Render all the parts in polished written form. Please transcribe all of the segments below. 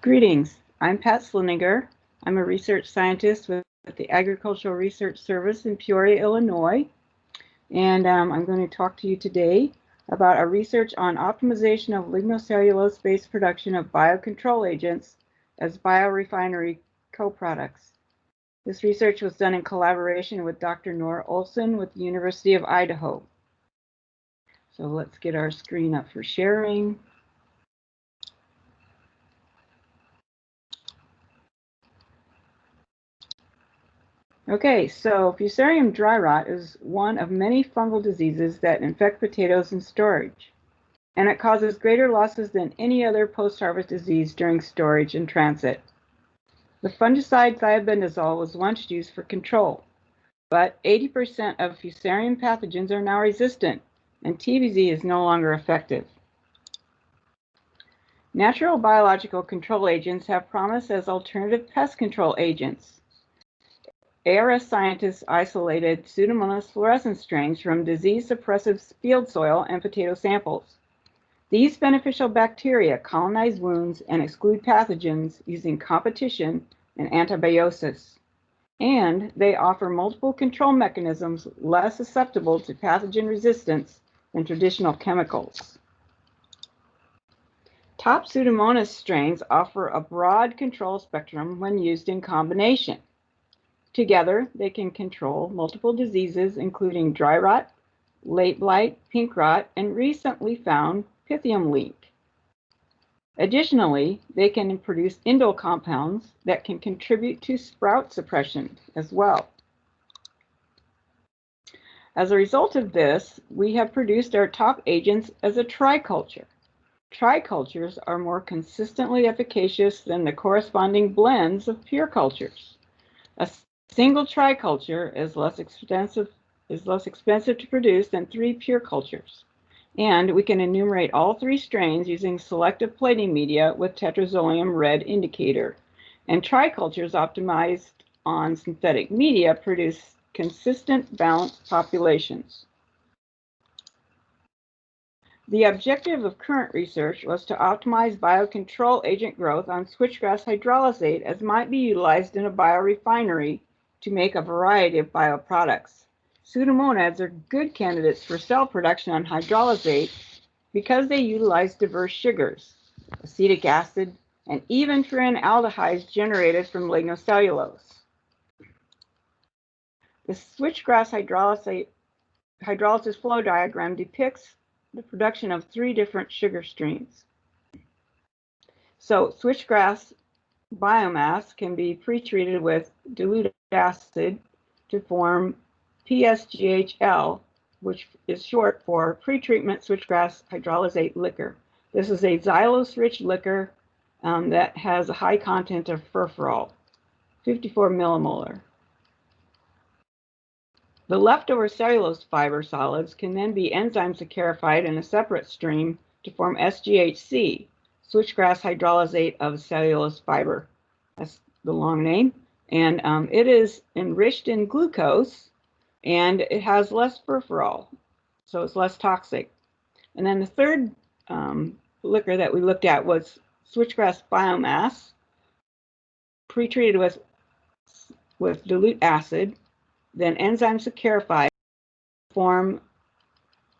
Greetings, I'm Pat Slininger. I'm a research scientist with the Agricultural Research Service in Peoria, Illinois. And I'm going to talk to you today about our research on optimization of lignocellulose-based production of biocontrol agents as biorefinery co-products. This research was done in collaboration with Dr. Nora Olson with the University of Idaho. So let's get our screen up for sharing. Okay, so Fusarium dry rot is one of many fungal diseases that infect potatoes in storage, and it causes greater losses than any other post-harvest disease during storage and transit. The fungicide thiabendazole was once used for control, but 80% of Fusarium pathogens are now resistant, and TVZ is no longer effective. Natural biological control agents have promise as alternative pest control agents. ARS scientists isolated Pseudomonas fluorescens strains from disease-suppressive field soil and potato samples. These beneficial bacteria colonize wounds and exclude pathogens using competition and antibiosis. And they offer multiple control mechanisms less susceptible to pathogen resistance than traditional chemicals. Top Pseudomonas strains offer a broad control spectrum when used in combination. Together, they can control multiple diseases, including dry rot, late blight, pink rot, and recently found Pythium leak. Additionally, they can produce indole compounds that can contribute to sprout suppression as well. As a result of this, we have produced our top agents as a triculture. Tricultures are more consistently efficacious than the corresponding blends of pure cultures. A single triculture is less expensive to produce than 3 pure cultures. And we can enumerate all 3 strains using selective plating media with tetrazolium red indicator. And tricultures optimized on synthetic media produce consistent, balanced populations. The objective of current research was to optimize biocontrol agent growth on switchgrass hydrolysate as might be utilized in a biorefinery to make a variety of bioproducts. Pseudomonads are good candidates for cell production on hydrolysate because they utilize diverse sugars, acetic acid, and even furan aldehydes generated from lignocellulose. The switchgrass hydrolysis flow diagram depicts the production of 3 different sugar streams. So switchgrass biomass can be pretreated with dilute acid to form PSGHL, which is short for pretreatment switchgrass hydrolysate liquor. This is a xylose-rich liquor that has a high content of furfural, 54 millimolar. The leftover cellulose fiber solids can then be enzyme saccharified in a separate stream to form SGHC, switchgrass hydrolysate of cellulose fiber. That's the long name. And it is enriched in glucose, and it has less furfural, so it's less toxic. And then the third liquor that we looked at was switchgrass biomass, pretreated with dilute acid, then enzyme saccharified to form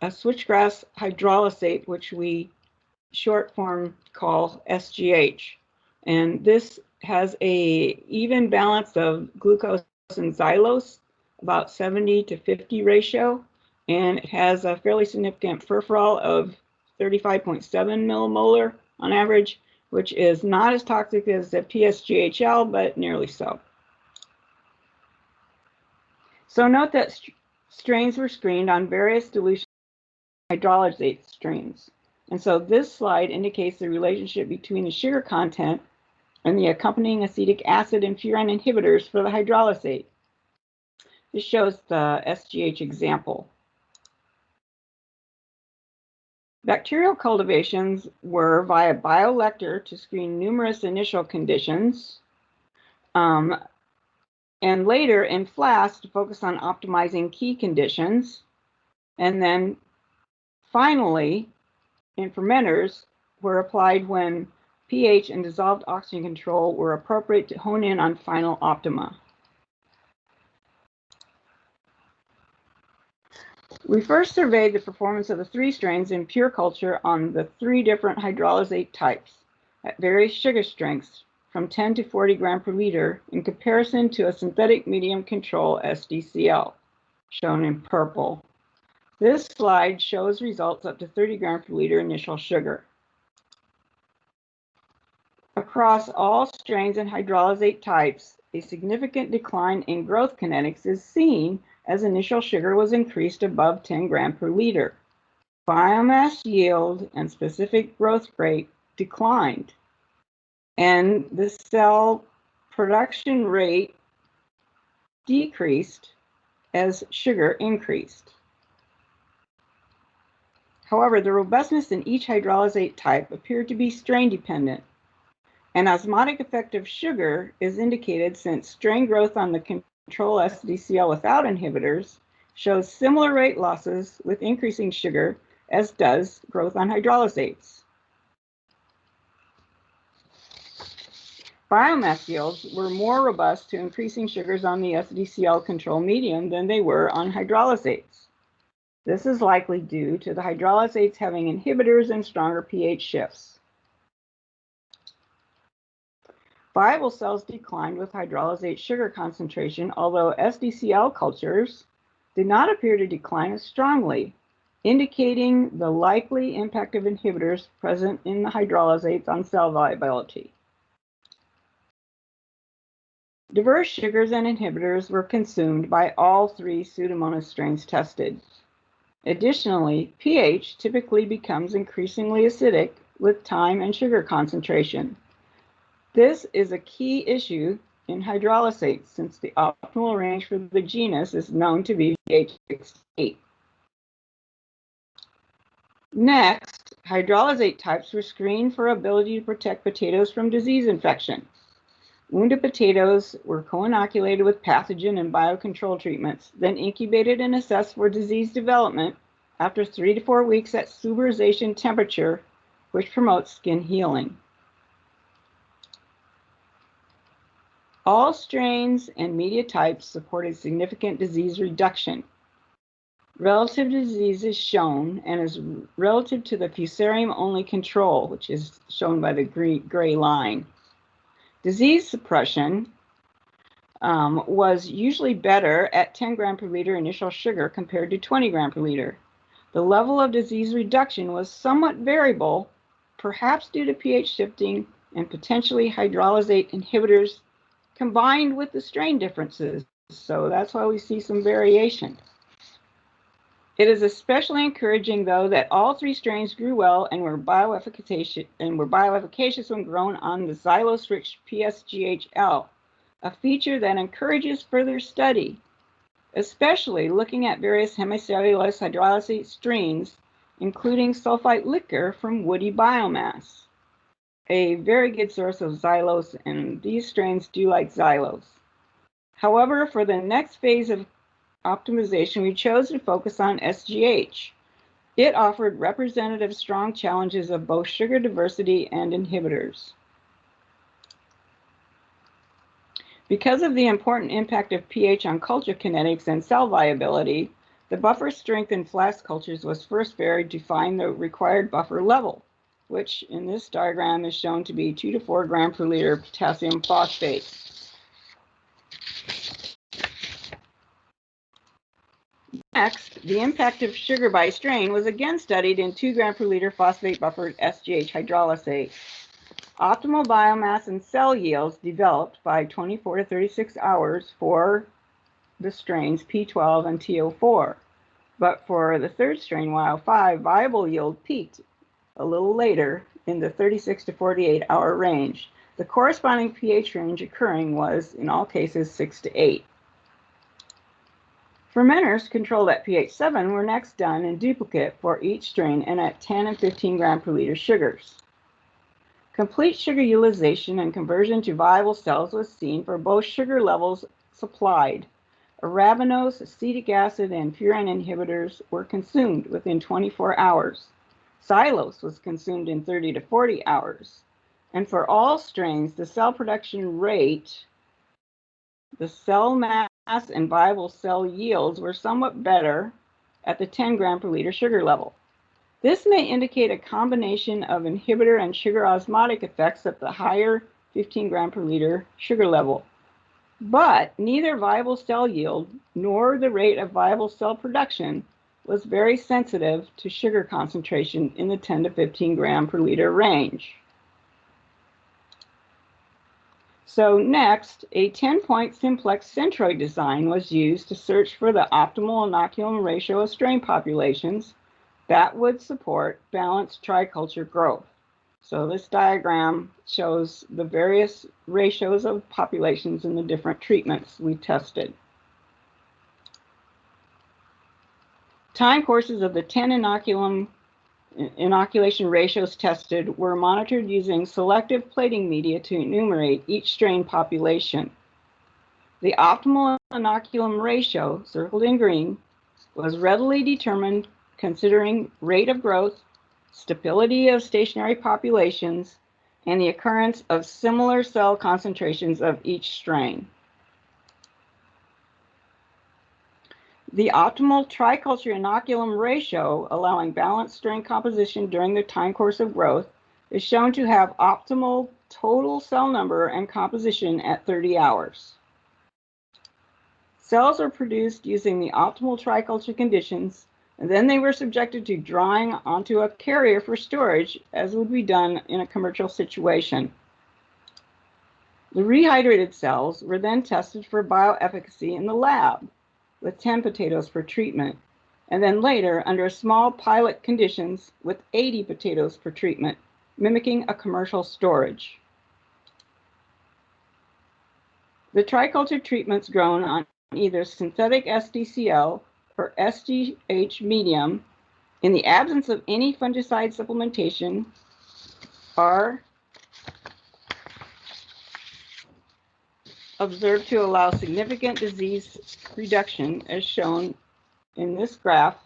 a switchgrass hydrolysate, which we short form call SGH. And this has a even balance of glucose and xylose, about 70 to 50 ratio, and it has a fairly significant furfural of 35.7 millimolar on average, which is not as toxic as the PSGHL, but nearly so. So note that strains were screened on various dilution hydrolysate strains. And so this slide indicates the relationship between the sugar content and the accompanying acetic acid and furan inhibitors for the hydrolysate. This shows the SGH example. Bacterial cultivations were via biolector to screen numerous initial conditions, and later in flask to focus on optimizing key conditions. And then finally, in fermenters were applied when pH, and dissolved oxygen control were appropriate to hone in on final optima. We first surveyed the performance of the 3 strains in pure culture on the 3 different hydrolysate types at various sugar strengths from 10 to 40 gram per liter in comparison to a synthetic medium control SDCL, shown in purple. This slide shows results up to 30 gram per liter initial sugar. Across all strains and hydrolysate types, a significant decline in growth kinetics is seen as initial sugar was increased above 10 gram per liter. Biomass yield and specific growth rate declined, and the cell production rate decreased as sugar increased. However, the robustness in each hydrolysate type appeared to be strain dependent. An osmotic effect of sugar is indicated since strain growth on the control SDCL without inhibitors shows similar rate losses with increasing sugar as does growth on hydrolysates. Biomass yields were more robust to increasing sugars on the SDCL control medium than they were on hydrolysates. This is likely due to the hydrolysates having inhibitors and stronger pH shifts. Viable cells declined with hydrolysate sugar concentration, although SDCL cultures did not appear to decline as strongly, indicating the likely impact of inhibitors present in the hydrolysates on cell viability. Diverse sugars and inhibitors were consumed by all 3 Pseudomonas strains tested. Additionally, pH typically becomes increasingly acidic with time and sugar concentration. This is a key issue in hydrolysates since the optimal range for the genus is known to be pH 8. Next, hydrolysate types were screened for ability to protect potatoes from disease infection. Wounded potatoes were co-inoculated with pathogen and biocontrol treatments, then incubated and assessed for disease development after 3 to 4 weeks at suberization temperature, which promotes skin healing. All strains and media types supported significant disease reduction. Relative disease is shown and is relative to the fusarium-only control, which is shown by the gray line. Disease suppression was usually better at 10 gram per liter initial sugar compared to 20 gram per liter. The level of disease reduction was somewhat variable, perhaps due to pH shifting and potentially hydrolysate inhibitors combined with the strain differences. So that's why we see some variation. It is especially encouraging, though, that all 3 strains grew well and were bioefficacious when grown on the xylose-rich PSGHL, a feature that encourages further study, especially looking at various hemicellulose hydrolysate strains, including sulfite liquor from woody biomass, a very good source of xylose, and these strains do like xylose. However, for the next phase of optimization, we chose to focus on SGH. It offered representative strong challenges of both sugar diversity and inhibitors. Because of the important impact of pH on culture kinetics and cell viability, the buffer strength in flask cultures was first varied to find the required buffer level, which in this diagram is shown to be 2 to 4 gram per liter potassium phosphate. Next, the impact of sugar by strain was again studied in 2 gram per liter phosphate buffered SGH hydrolysate. Optimal biomass and cell yields developed by 24 to 36 hours for the strains P12 and TO4. But for the 3rd strain, YO5, viable yield peaked a little later in the 36 to 48 hour range. The corresponding pH range occurring was, in all cases, 6 to 8. Fermenters controlled at pH 7 were next done in duplicate for each strain and at 10 and 15 gram per liter sugars. Complete sugar utilization and conversion to viable cells was seen for both sugar levels supplied. Arabinose, acetic acid, and furan inhibitors were consumed within 24 hours. Xylose was consumed in 30 to 40 hours. And for all strains, the cell production rate, the cell mass, and viable cell yields were somewhat better at the 10 gram per liter sugar level. This may indicate a combination of inhibitor and sugar osmotic effects at the higher 15 gram per liter sugar level. But neither viable cell yield nor the rate of viable cell production was very sensitive to sugar concentration in the 10 to 15 gram per liter range. So next, a 10-point simplex centroid design was used to search for the optimal inoculum ratio of strain populations that would support balanced triculture growth. So this diagram shows the various ratios of populations in the different treatments we tested. Time courses of the 10 inoculation ratios tested were monitored using selective plating media to enumerate each strain population. The optimal inoculum ratio, circled in green, was readily determined considering rate of growth, stability of stationary populations, and the occurrence of similar cell concentrations of each strain. The optimal triculture inoculum ratio, allowing balanced strain composition during the time course of growth, is shown to have optimal total cell number and composition at 30 hours. Cells are produced using the optimal triculture conditions, and then they were subjected to drying onto a carrier for storage, as would be done in a commercial situation. The rehydrated cells were then tested for bioefficacy in the lab, with 10 potatoes per treatment, and then later under small pilot conditions with 80 potatoes per treatment, mimicking a commercial storage. The triculture treatments grown on either synthetic SDCL or SGH medium in the absence of any fungicide supplementation are observed to allow significant disease reduction, as shown in this graph,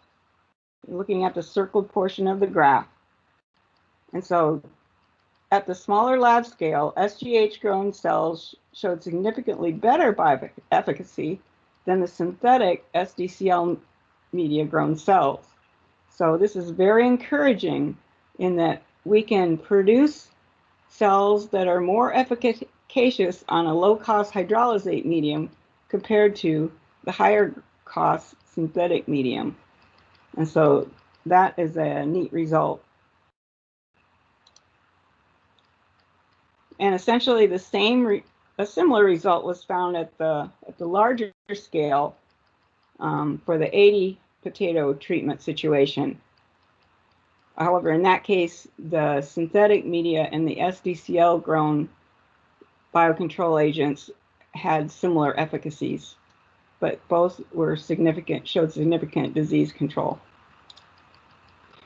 looking at the circled portion of the graph. And so at the smaller lab scale, SGH grown cells showed significantly better bioefficacy than the synthetic SDCL media grown cells. So this is very encouraging in that we can produce cells that are more efficacious on a low-cost hydrolysate medium compared to the higher-cost synthetic medium. And so that is a neat result. And essentially a similar result was found at the larger scale for the 80 potato treatment situation. However, in that case, the synthetic media and the SDCL grown biocontrol agents had similar efficacies, but both were showed significant disease control.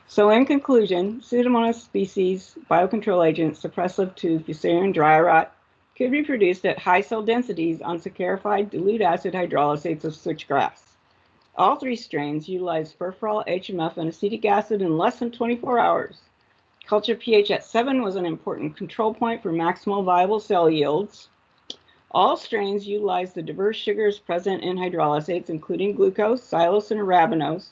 So in conclusion, Pseudomonas species biocontrol agents suppressive to Fusarium dry rot could be produced at high cell densities on saccharified dilute acid hydrolysates of switchgrass. All three strains utilized furfural, HMF, and acetic acid in less than 24 hours. Culture pH at 7 was an important control point for maximal viable cell yields. All strains utilized the diverse sugars present in hydrolysates, including glucose, xylose, and arabinose,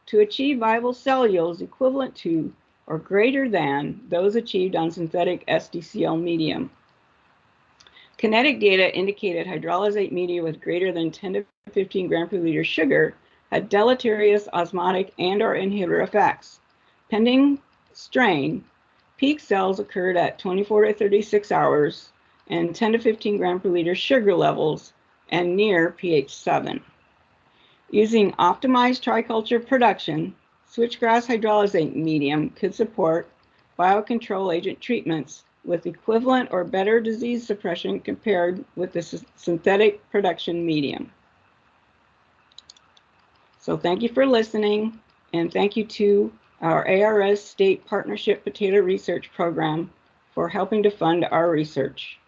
to achieve viable cell yields equivalent to or greater than those achieved on synthetic SDCL medium. Kinetic data indicated hydrolysate media with greater than 10 to 15 gram per liter sugar had deleterious osmotic and/or inhibitor effects. Pending strain, peak cells occurred at 24 to 36 hours and 10 to 15 gram per liter sugar levels and near pH 7. Using optimized triculture production, switchgrass hydrolysate medium could support biocontrol agent treatments with equivalent or better disease suppression compared with the synthetic production medium. So thank you for listening, and thank you to our ARS State Partnership Potato Research Program for helping to fund our research.